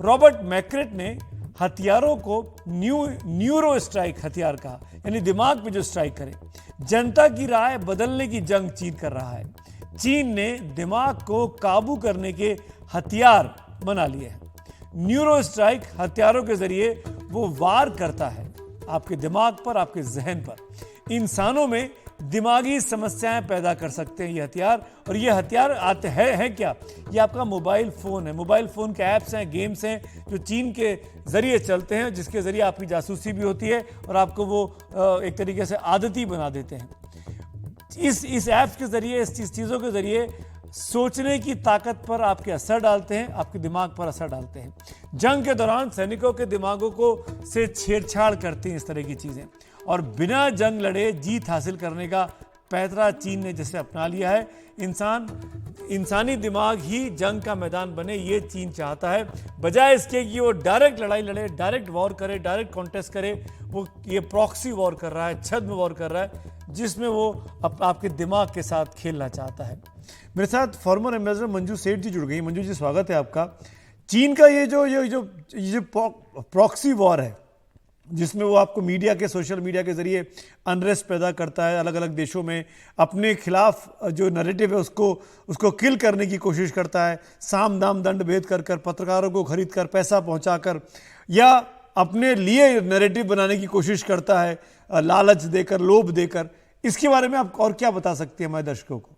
Robert मैक्रेट ने हथियारों को न्यूरो स्ट्राइक हथियार कहा, यानी दिमाग पे जो स्ट्राइक करे। जनता की राय बदलने की जंग चीन कर रहा है। चीन ने दिमाग को काबू करने के हथियार बना लिए हैं। न्यूरो स्ट्राइक हथियारों के जरिए वो वार करता है आपके दिमाग पर, आपके जहन पर। इंसानों में दिमागी समस्याएं पैदा कर सकते हैं ये हथियार। और ये हथियार आते हैं क्या? ये आपका मोबाइल फ़ोन है। मोबाइल फ़ोन के ऐप्स हैं, गेम्स हैं जो चीन के ज़रिए चलते हैं, जिसके ज़रिए आपकी जासूसी भी होती है और आपको वो एक तरीके से आदती बना देते हैं। इस ऐप्स के ज़रिए, इस चीज़ों के ज़रिए सोचने की ताकत पर आपके असर डालते हैं, आपके दिमाग पर असर डालते हैं। जंग के दौरान सैनिकों के दिमागों को से छेड़छाड़ करती हैं इस तरह की चीज़ें। और बिना जंग लड़े जीत हासिल करने का पैतरा चीन ने जैसे अपना लिया है। इंसानी दिमाग ही जंग का मैदान बने, ये चीन चाहता है। बजाय इसके कि वो डायरेक्ट लड़ाई लड़े, डायरेक्ट वॉर करे, डायरेक्ट कॉन्टेस्ट करे, वो ये प्रॉक्सी वॉर कर रहा है, छद्म वॉर कर रहा है, जिसमें वो आपके दिमाग के साथ खेलना चाहता है। मेरे साथ फॉर्मर एम्बेसडर मंजू सेठ जी जुड़ गई। मंजू जी, स्वागत है आपका। चीन का ये जो प्रॉक्सी वॉर है, जिसमें वो आपको मीडिया के, सोशल मीडिया के जरिए अनरेस्ट पैदा करता है, अलग अलग देशों में अपने खिलाफ जो नैरेटिव है उसको किल करने की कोशिश करता है, साम दाम दंड भेद कर पत्रकारों को खरीद कर, पैसा पहुंचाकर, या अपने लिए नैरेटिव बनाने की कोशिश करता है, लालच देकर, लोभ देकर। इसके बारे में आप और क्या बता सकते हैं हमारे दर्शकों को?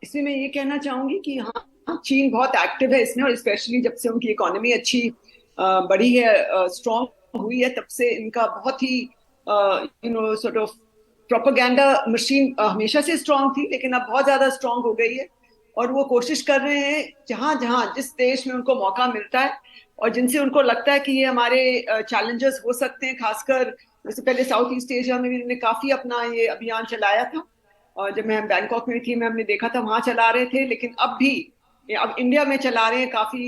इसमें मैं ये कहना चाहूंगी कि हाँ, चीन बहुत एक्टिव है इसमें, और स्पेशली जब से उनकी इकोनॉमी अच्छी बढ़ी है, स्ट्रॉन्ग हुई है, तब से इनका बहुत ही सॉर्ट ऑफ प्रोपेगेंडा मशीन हमेशा से स्ट्रॉन्ग थी, लेकिन अब बहुत ज्यादा स्ट्रॉन्ग हो गई है। और वो कोशिश कर रहे हैं जहां जहां जिस देश में उनको मौका मिलता है और जिनसे उनको लगता है कि ये हमारे चैलेंजेस हो सकते हैं, खासकर जैसे पहले साउथ ईस्ट एशिया में भी उन्होंने काफी अपना ये अभियान चलाया था। और जब मैं बैंकॉक में थी, मैं हमने देखा था वहां चला रहे थे, लेकिन अब इंडिया में चला रहे हैं काफी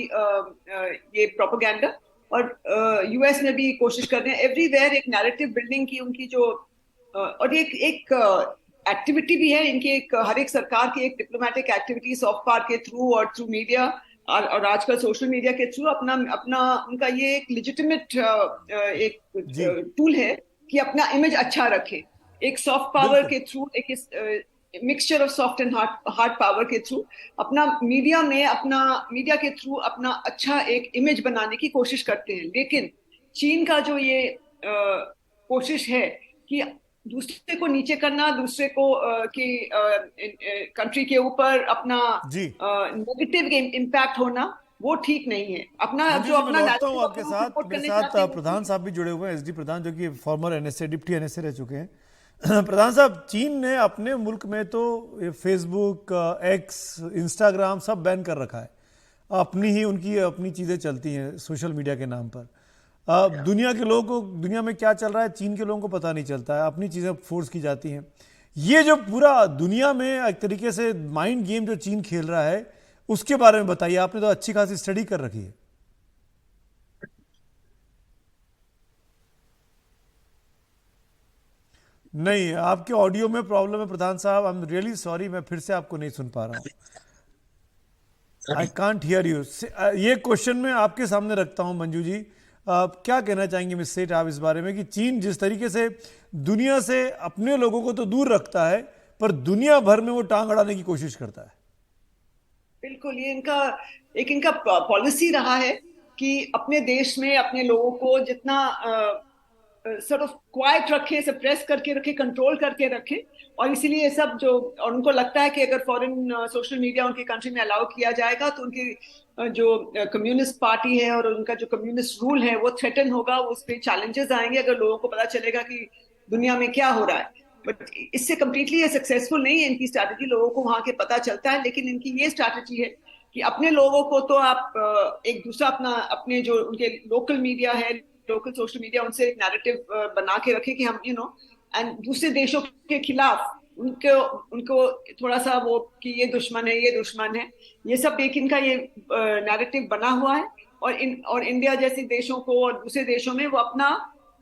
ये प्रोपेगेंडा। और यूएस में भी कोशिश कर रहे हैं, एवरीवेयर एक नैरेटिव बिल्डिंग की उनकी जो और एक एक्टिविटी भी है इनकी, एक हर एक सरकार की एक डिप्लोमेटिक एक्टिविटी सॉफ्ट पावर के थ्रू और थ्रू मीडिया और आजकल सोशल मीडिया के थ्रू अपना अपना उनका ये एक लेजिटिमेट एक टूल है कि अपना इमेज अच्छा रखे, एक सॉफ्ट पावर के थ्रू, एक mixture of soft and hard power के थ्रू अपना मीडिया के थ्रू अपना अच्छा एक इमेज बनाने की कोशिश करते हैं। लेकिन चीन का जो ये कोशिश है कि दूसरे को नीचे करना, दूसरे को कंट्री के ऊपर अपना नेगेटिव इम्पैक्ट होना, वो ठीक नहीं है। अपना जो अपना हूं आपके साथ, मेरे साथ प्रधान साहब भी जुड़े हुए हैं, एसडी प्रधान, जो कि फॉर्मर एनएसए, डिप्टी एनएसए रह चुके हैं। प्रधान साहब, चीन ने अपने मुल्क में तो फेसबुक, एक्स, इंस्टाग्राम सब बैन कर रखा है। उनकी अपनी चीज़ें चलती हैं सोशल मीडिया के नाम पर। दुनिया के लोगों को, दुनिया में क्या चल रहा है चीन के लोगों को पता नहीं चलता है, अपनी चीज़ें फोर्स की जाती हैं। ये जो पूरा दुनिया में एक तरीके से माइंड गेम जो चीन खेल रहा है, उसके बारे में बताइए। आपने तो अच्छी खासी स्टडी कर रखी है। नहीं, आपके ऑडियो में प्रॉब्लम है प्रधान साहब। आई एम रियली सॉरी, मैं फिर से आपको नहीं सुन पा रहा हूँ। I can't hear you. ये क्वेश्चन मैं आपके सामने रखता हूँ मंजू जी। क्या कहना चाहेंगे मिस सेठ आप इस बारे में कि चीन जिस तरीके से दुनिया से अपने लोगों को तो दूर रखता है, पर दुनिया भर में वो टांग अड़ाने की कोशिश करता है? बिल्कुल, ये इनका पॉलिसी रहा है कि अपने देश में अपने लोगों को जितना सॉर्ट ऑफ क्वाइट रखे, सप्रेस करके रखे, कंट्रोल करके रखे। और इसीलिए सब जो, और उनको लगता है कि अगर फॉरेन सोशल मीडिया उनकी कंट्री में अलाउ किया जाएगा तो उनकी जो कम्युनिस्ट पार्टी है और उनका जो कम्युनिस्ट रूल है वो थ्रेटन होगा, उस पर चैलेंजेस आएंगे अगर लोगों को पता चलेगा कि दुनिया में क्या हो रहा है। बट इससे कंप्लीटली ये सक्सेसफुल नहीं है इनकी स्ट्रैटेजी, लोगों को वहां के पता चलता है। लेकिन इनकी ये स्ट्रैटेजी है कि अपने लोगों को तो आप एक दूसरा अपने जो उनके लोकल मीडिया है, लोकल सोशल मीडिया, उनसे एक नैरेटिव बना के रखे कि हम एंड दूसरे देशों के खिलाफ उनको थोड़ा सा वो कि ये दुश्मन है, ये दुश्मन है, ये सब एक इनका ये नैरेटिव बना हुआ है। और इंडिया जैसे देशों को और दूसरे देशों में वो अपना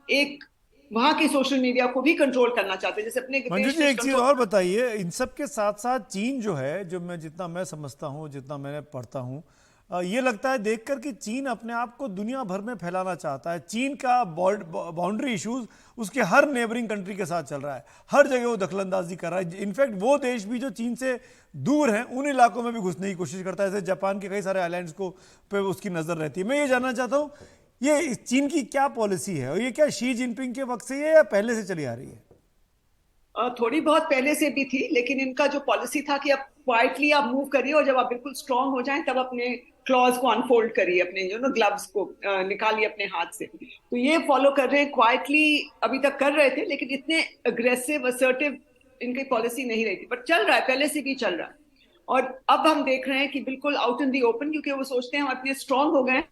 एक वहां के सोशल मीडिया को भी कंट्रोल करना चाहते हैं, जैसे अपने मंजू जी एक चीज और बताइए। इन सब के साथ साथ चीन जो है, जो जितना मैं समझता हूँ, जितना मैंने पढ़ता हूँ, ये लगता है देखकर कि चीन अपने आप को दुनिया भर में फैलाना चाहता है। चीन का बाउंड्री इश्यूज उसके हर नेबरिंग कंट्री के साथ चल रहा है, हर जगह वो दखलंदाजी कर रहा है। इनफैक्ट वो देश भी जो चीन से दूर हैं उन इलाकों में भी घुसने की कोशिश करता है, जैसे जापान के कई सारे आइलैंड्स को पे उसकी नज़र रहती है। मैं ये जानना चाहता हूँ, ये चीन की क्या पॉलिसी है और ये क्या शी जिनपिंग के वक्त से है या पहले से चली आ रही है? थोड़ी बहुत पहले से भी थी, लेकिन इनका जो पॉलिसी था कि अब क्वाइटली आप मूव करिए और जब आप बिल्कुल स्ट्रांग हो जाएं तब अपने क्लॉज को अनफोल्ड करिए, अपने ग्लव्स को निकालिए अपने हाथ से। तो ये फॉलो कर रहे हैं क्वाइटली, अभी तक कर रहे थे, लेकिन इतने अग्रेसिव असर्टिव इनकी पॉलिसी नहीं रही थी, बट चल रहा है, पहले से भी चल रहा है। और अब हम देख रहे हैं कि बिल्कुल आउट इन दी ओपन, क्योंकि वो सोचते हैं हम इतने स्ट्रांग हो गए,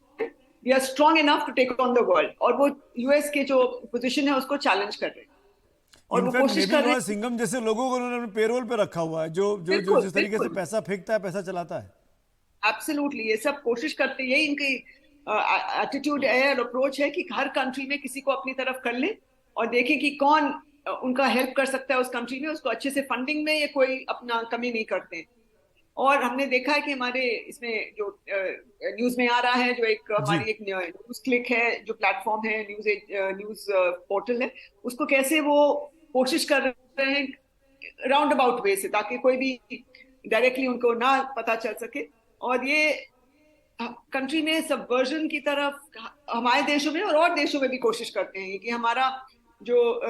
we are strong enough to take on the world, और वो यूएस के जो पोजीशन है उसको चैलेंज कर रहे हैं और वो इनफैक्ट कोशिश नेवी कर रहे में हैं। सिंघम जैसे लोगों को उन्होंने पेरोल पे रखा हुआ है, जो जो जो बिल्कुल जिस तरीके से बिल्कुल, पैसा फेंकता है, पैसा चलाता है। एब्सोल्युटली, ये सब कोशिश करते हैं, यही इनकी एटीट्यूड है और अप्रोच है कि हर कंट्री में किसी को अपनी तरफ कर ले और देखें कि कौन उनका हेल्प कर सकता है उस कंट्री में, उसको अच्छे से फंडिंग में ये कोई अपना कमी नहीं करते हैं। और हमने देखा है कि हमारे इसमें जो न्यूज में आ रहा है, जो एक जी। हमारी एक न्यूज क्लिक है, जो प्लेटफॉर्म है, न्यूज पोर्टल है, उसको कैसे वो कोशिश कर रहे हैं राउंड अबाउट वे से, ताकि कोई भी डायरेक्टली उनको ना पता चल सके। और ये कंट्री में सबवर्जन की तरफ हमारे देशों में और देशों में भी कोशिश करते हैं कि हमारा जो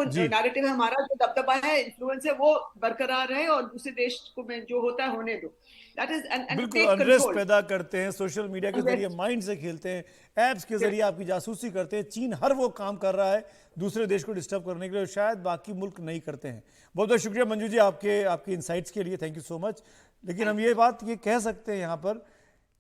जी, नैरेटिव है, हमारा जो दबदबा है, इन्फ्लुएंस है, वो बरकरार रहे और दूसरे देश को में जो होता है होने दो। दैट इज एंड बिल्कुल टेक अनरेस्ट कंट्रोल। पैदा करते हैं, सोशल मीडिया के जरिए माइंड से खेलते हैं, ऐप्स के जरिए आपकी जासूसी करते हैं। चीन हर वो काम कर रहा है दूसरे देश को डिस्टर्ब करने के लिए, शायद बाकी मुल्क नहीं करते हैं। बहुत बहुत शुक्रिया मंजू जी आपके इंसाइट्स के लिए, थैंक यू सो मच। लेकिन हम ये कह सकते हैं यहाँ पर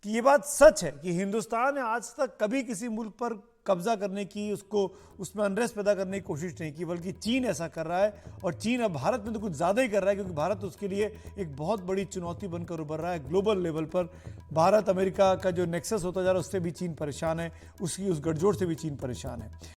कि ये बात सच है कि हिंदुस्तान ने आज तक कभी किसी मुल्क पर कब्जा करने की, उसको उसमें अनरेस्ट पैदा करने की कोशिश नहीं की, बल्कि चीन ऐसा कर रहा है। और चीन अब भारत में तो कुछ ज़्यादा ही कर रहा है, क्योंकि भारत उसके लिए एक बहुत बड़ी चुनौती बनकर उभर रहा है ग्लोबल लेवल पर। भारत अमेरिका का जो नेक्सस होता जा रहा है उससे भी चीन परेशान है, उसकी उस गठजोड़ से भी चीन परेशान है।